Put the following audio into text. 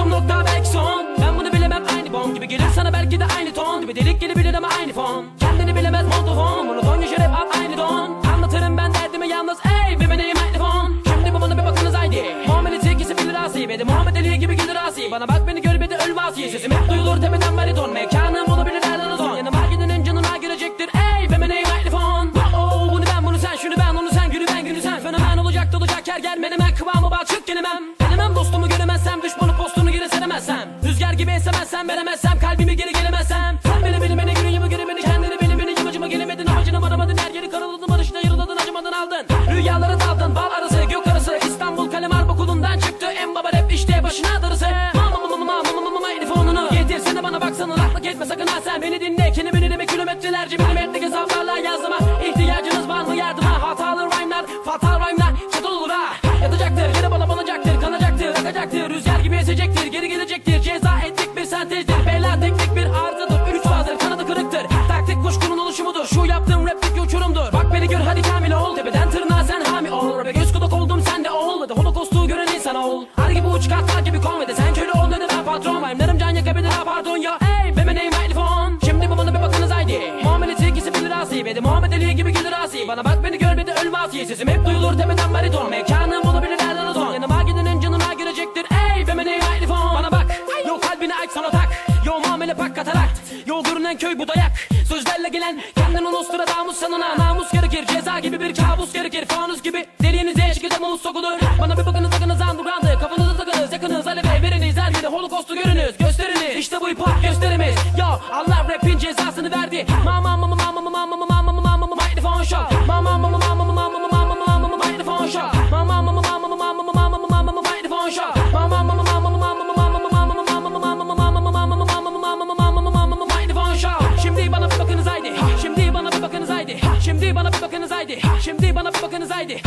Başım nokta belki son. Ben bunu bilemem aynı bon gibi gelir sana belki de aynı ton. Gibi delik gelebilir ama aynı fon. Kendini bilemez montofon. Monoton yaşar hep aynı don. Anlatırım ben derdimi yalnız ey ve benim mikrofon. Şimdi bu bana bir bakınız haydi. Muhammed'in ikisi bilir asi. Ve de Muhammed Ali gibi gelir asi. Bana bak beni gör bir de ölme asi. Sesim hep duyulur tepeden bariton. Mekanım olabilir nereden ton. Yanıma gidenin canına girecektir ey ve benim mikrofon. Oh bunu ben bunu sen şunu ben onu sen günü ben günü sen. Fenomen olacak dolacak her yer menemen kıvamı balçık gelemem. Denemem dostumu göremezsem düşmanı postunu geri seremezsem. Rüzgar gibi esemezsem veremezsem kalbimi geri gelemezsem. Sen beni günün yılı göre beni kendini beni yamacıma gelemedin amacına varamadın her yeri karaladın barışına yarıladın acımadan aldın. Rüyaları daldın bal arası gök arası İstanbul kalem harp okulundan çıktı en baba rap işte başına darısı. Telefonunu getirsene bana baksana laklık etme sakın ha sen beni dinle. Kendimi dinleme kilometrelerce milimetrik hesaplarla yazdıma. İhtiyacınız var mı yardıma hatalı rhyme'lar fatal rhyme'lar çatıl olur ha. Yatacaktır yere balabanacaktır kanacaktır akacaktır rüzgar gibi esecektir geri gelecektir ceza ettik bir sentezdir bela teknik bir arızadır üç fazdır kanadı kırıktır taktik kuşkunun oluşumudur şu yaptığım replik uçurumdur. Bak beni gör hadi kamil ol tepeden tırnağa sen hami ol ve göz kulak oldum sen de ol hadi holokostu gören insan ol. Ar gibi uç kartal gibi konvede sen köle ol dedi ben patron rhyme'larım can yakabilir ha pardon ya ey be benim mikrofon. Şimdi babana bir bakınız haydi. Muhammed'in ikisi bilir asi ve de Muhammed Ali gibi gelir asi. Bana bak beni gör bir de ölme asi. Sesim hep duyulur tepeden bariton. Mekanım olabilir nereden ton. Yanıma gidenin canına girecektir ey be benim mikrofon. Bana bak yo kalbine aç sana tak. Yo muamele pak katarakt. Yo görünen köy bu dayak. Sözlerle gelen kendin Nostradamus sanına. Namus gerekir ceza gibi bir kabus gerekir. Fanus gibi deliğinize şekilde muz sokulur. Bana bir bakınız sakınız underground'ı. Kafanızı takınız yakınız aleve veriniz. Her yerde holokostu görünüz gösteriniz. İşte bu hip hop gösterimiz. Yo Allah rapin cezasını verdi. Mikrofon show. Mikrofon show. Mikrofon show. Şimdi bana bir bakınız haydi. Şimdi bana bir bakınız haydi. Şimdi bana bir bakınız haydi. Şimdi bana bir bakınız haydi.